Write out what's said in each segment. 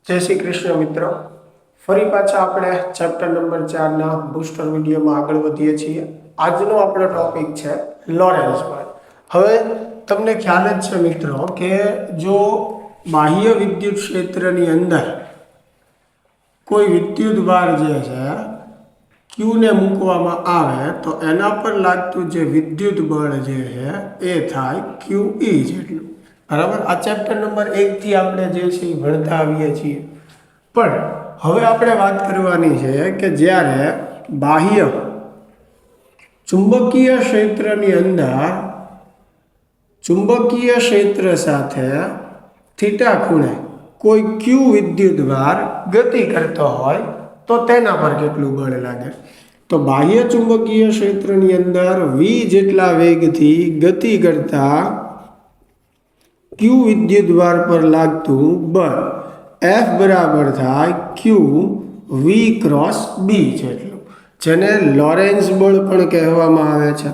जय श्री कृष्ण मित्रों, फरी पाछा આપણે ચેપ્ટર નંબર 4 ના બૂસ્ટર વિડિયોમાં આગળ વધીએ છીએ। આજનો આપણો ટોપિક છે લોરેન્ટ્ઝ બળ। હવે તમને ખ્યાલ જ છે મિત્રો કે જો બાહ્ય વિદ્યુત ક્ષેત્રની અંદર કોઈ વિદ્યુત ભાર જે છે Q ને મૂકવામાં આવે તો એના પર લાગતું જે વિદ્યુત બળ જે છે એ થાય QE જેટલું। बराबर आ चैप्टर नंबर 1 थी आपणे जे छे भणता आवीए छीए। पण हवे आपणे वात करवानी छे के ज्यारे बाह्य चुंबकीय क्षेत्रनी अंदर चुंबकीय क्षेत्र साथे थीटा खूणे कोई Q विद्युत भार गति करतो होय तो तेना पर केटलुं बळ लागे। तो बाह्य चुंबकीय क्षेत्रनी अंदर V जेटला वेगथी गति करता Q विद्युत भार पर लागतु बळ F बराबर थाय Q V क्रॉस B जेटलुं, जेने लॉरेंट्ज़ बळ पण कहेवामां आवे छे।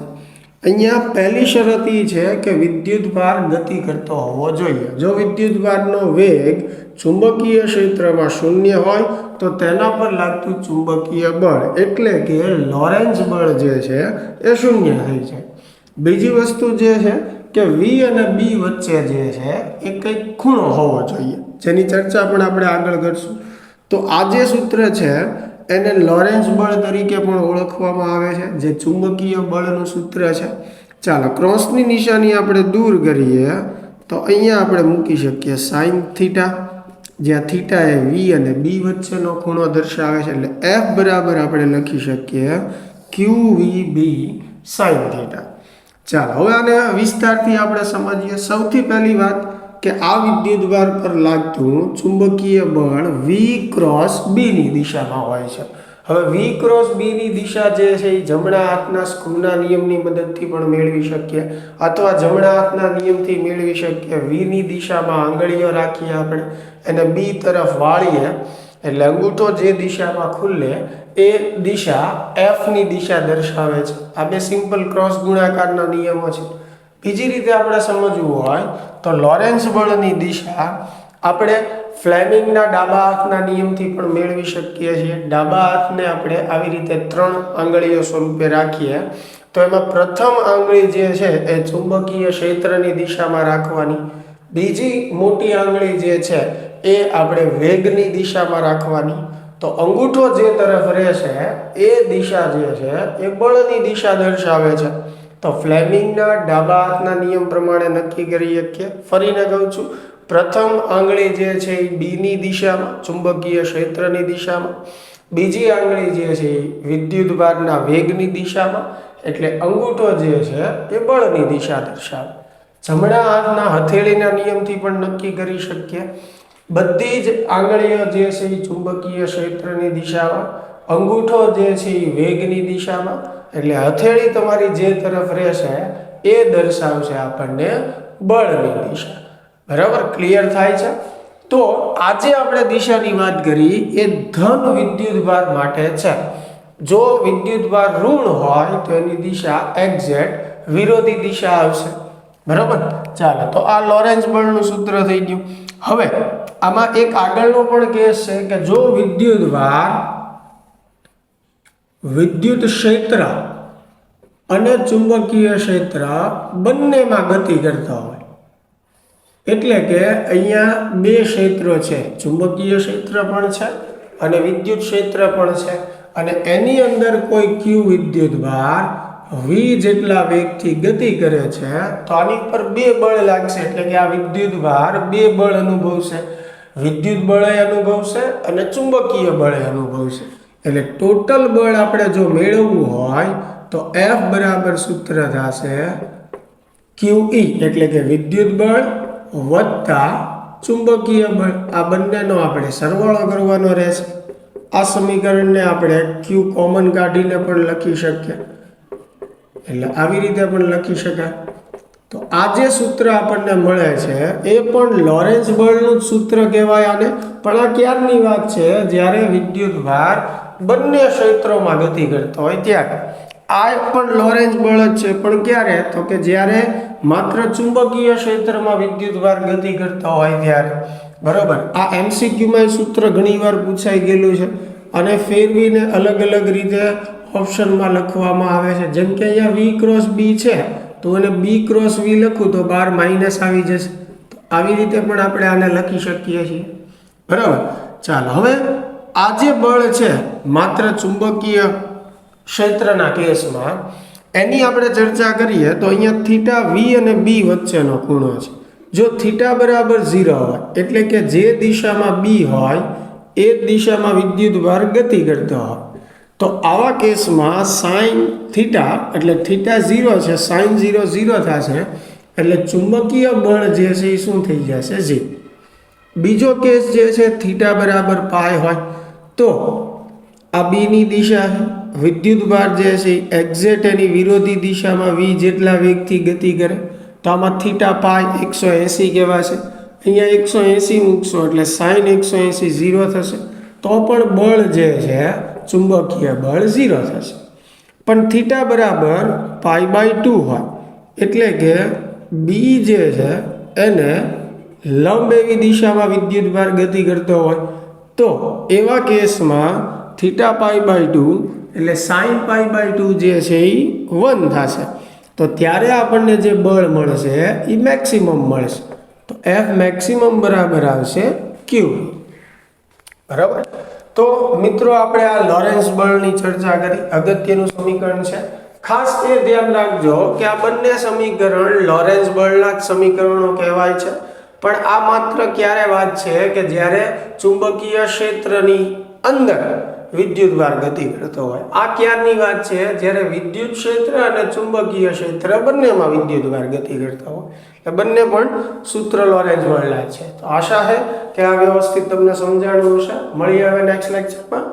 अहींया पहली शरत ई छे के विद्युत भार गति करतो होवो जोईए। जो विद्युत भारनो वेग चुंबकीय क्षेत्रमां शून्य होय तो तेना पर लागतुं चुंबकीय बळ एटले के लॉरेंट्ज़ बळ जे छे ए शून्य थई जाय। बीजी वस्तु जे छे के V અને B વચ્ચે જે છે એ કંઈક ખૂણો હોવો જોઈએ, જેની ચર્ચા પણ આપણે આગળ કરશું। તો આ જે સૂત્ર છે એને લોરેન્ટ્ઝ બળ તરીકે પણ ઓળખવામાં આવે છે, જે ચુંબકીય બળનું સૂત્ર છે। ચાલો ક્રોસની નિશાની આપણે દૂર કરીએ તો અહીંયા આપણે મૂકી શકીએ sin થીટા, જ્યાં થીટા એ V અને B વચ્ચેનો ખૂણો દર્શાવે છે, એટલે F બરાબર આપણે લખી શકીએ QVB sin થીટા। ચાલો હવે આને વિસ્તારથી આપણે સમજીએ। સૌથી પહેલી વાત કે આ વિદ્યુત ભાર પર લાગતું ચુંબકીય બળ V क्रॉस B ની દિશામાં હોય છે। હવે V क्रॉस B ની દિશા જે છે એ જમણા હાથના સ્ક્રૂના નિયમની મદદથી પણ મેળવી શકીએ અથવા જમણા હાથના નિયમથી મેળવી શકીએ। V ની દિશામાં આંગળીઓ રાખીએ આપણે અને B તરફ વાળીએ એટલે અંગૂઠો જે દિશામાં ખુલે એ દિશા F ની દિશા દર્શાવે છે। આ બે સિમ્પલ ક્રોસ ગુણાકારના નિયમો છે। બીજી રીતે આપણે સમજવું હોય તો લોરેન્ટ્ઝ બળની દિશા આપણે ફ્લેમિંગના ડાબા હાથના નિયમથી પણ મેળવી શકીએ છીએ। ડાબા હાથને આપણે આવી રીતે 3 આંગળીઓ સ્વરૂપે રાખીએ તો એમાં પ્રથમ આંગળી જે છે એ ચુંબકીય ક્ષેત્રની દિશામાં રાખવાની, બીજી મોટી આંગળી જે છે એ આપણે વેગની દિશામાં રાખવાની। तो अंगूठो जे तरफ रहेशे ए दिशा जे छे ए बळनी दिशा दर्शावे छे। तो फ्लेमिंगना डाबा हाथना नियम प्रमाणे नक्की करी शकीए। फरीने कहूं छुं, प्रथम आंगળી जे छे ए B ની દિશામાં ચુંબકીય ક્ષેત્રની દિશામાં, બીજી આંગળી જે છે વિદ્યુત ભારના વેગની દિશામાં, એટલે અંગૂઠો જે છે એ બળની દિશા દર્શાવે। જમણા હાથના હથેળીના નિયમથી પણ નક્કી કરી શકીએ। बधी ज आंगळीओ जे छे चुंबकीय क्षेत्रनी दिशामां, अंगूठो जे छे वेगनी दिशामां, एटले हथेળી तमारी जे तरफ रहेशे ए दर्शावशे आपणने बळनी दिशा। बराबर क्लियर थाय छे। तो आजे आपणे दिशानी वात करी ए धन विद्युत भार माटे छे। जो विद्युत भार ऋण होय तो एनी दिशा एक्जेक्ट विरोधी दिशा आवशे। बराबर। चालो तो आ लॉरेंट्ज़ बळनुं सूत्र थई गयुं। हवे आमां एक आगळनो पण केस छे के जो विद्युत भार विद्युत क्षेत्र अने चुंबकीय क्षेत्र बंनेमां गति करता होय, एटले के अहींया बे क्षेत्रो छे, चुंबकीय क्षेत्र पण छे अने विद्युत क्षेत्र पण छे, अने एनी अंदर कोई Q विद्युत भार V जेटला वेगथी गति करे छे तो आनी पर बे बळ लागशे, एटले के आ विद्युत भार बे बळ अनुभवशे। विद्युत बळे अनुभवशे अने चुंबकीय बळे अनुभवशे। एटले टोटल बळ आपणे जो मेळवવું होय तो F बराबर सूत्र थशे QE, एटले के विद्युत बळ वत्ता चुंबकीय बळ। आ बंनेनो आपणे सरवाळो करवानो रहेशे। आ समीकरणने आपणे Q कॉमन काढीने पण लखी शकीए, એટલે આવી રીતે પણ લખી શકાય। તો આ જે સૂત્ર આપણને મળે છે એ પણ લોરેન્ટ્ઝ બળનું જ સૂત્ર કહેવાય આને। પણ આ ક્યારની વાત છે? જ્યારે વિદ્યુત ભાર બંને ક્ષેત્રોમાં ગતિ કરતો હોય ત્યારે। આ પણ લોરેન્ટ્ઝ બળ જ છે, પણ ક્યારે? તો કે જ્યારે માત્ર ચુંબકીય ક્ષેત્રમાં વિદ્યુત ભાર ગતિ કરતો હોય ત્યારે। બરાબર, આ એમસીક્યુમાં સૂત્ર ઘણીવાર પૂછાઈ ગયેલું છે અને ફેરવીને અલગ અલગ રીતે ઓપ્શનમાં લખવામાં આવે છે. જેમ કે અહીંયા વી ક્રોસ બી છે તો એને બી ક્રોસ વી લખું તો બહાર માઇનસ આવી જશે. તો આવી રીતે પણ આપણે આને લખી શકીએ છીએ. બરાબર, ચાલો હવે આ જે બળ છે માત્ર ચુંબકીય ક્ષેત્રના કેસમાં એની આપણે ચર્ચા કરીએ તો અહીંયા થીટા વી અને બી વચ્ચેનો ખૂણો છે. જો થીટા બરાબર 0 હોય એટલે કે જે દિશામાં બી હોય એ જ દિશામાં વિદ્યુતભાર ગતિ કરતો હોય તો આવા કેસમાં સાઇન થીટા એટલે થીટા 0 છે, સાઇન 0 0 થશે એટલે ચુંબકીય બળ જે છે એ શું થઈ જશે? 0. બીજો કેસ જે છે થીટા બરાબર પાય હોય તો આ બીની દિશા છે, વિદ્યુતભાર જે છે એક્ઝેક્ટ એની વિરોધી દિશામાં વી જેટલા વેગથી ગતિ કરે તો આમાં થીટા પાય 180 કહેવાશે. અહીંયા 180 મૂકશો એટલે સાઇન 180 0 થશે તો પણ બળ જે છે ચુંબકીય બળ 0 થશે. પણ થીટા બરાબર π/2 હોય એટલે કે બી જે છે એને લંબ એવી દિશામાં વિદ્યુતભાર ગતિ કરતો હોય તો એવા કેસમાં થીટા π/2 એટલે સાઇન π/2 જે છે એ 1 થશે. તો ત્યારે આપણને જે બળ મળશે એ મેક્સિમમ મળશે. તો એફ મેક્સિમમ બરાબર આવશે ક્યુ. બરાબર, તો મિત્રો આપણે આ લોરેન્સ બળની ચર્ચા કરી. અગત્યનું સમીકરણ છે. ખાસ એ ધ્યાન રાખજો કે આ બંને સમીકરણ લોરેન્સ બળના જ સમીકરણો કહેવાય છે. પણ આ માત્ર ક્યારે વાત છે કે જ્યારે ચુંબકીય ક્ષેત્રની અંદર વિદ્યુતભાર ગતિ કરતો હોય. આ ક્યારની વાત છે? જ્યારે વિદ્યુત ક્ષેત્ર અને ચુંબકીય ક્ષેત્ર બંનેમાં વિદ્યુતભાર ગતિ કરતા હોય. એટલે બંને પણ સૂત્ર લોરેન્સ બળના છે. તો આશા છે કે આ વ્યવસ્થિત તમને સમજાણું હશે. મળીએ હવે નેક્સ્ટ લેક્ચરમાં.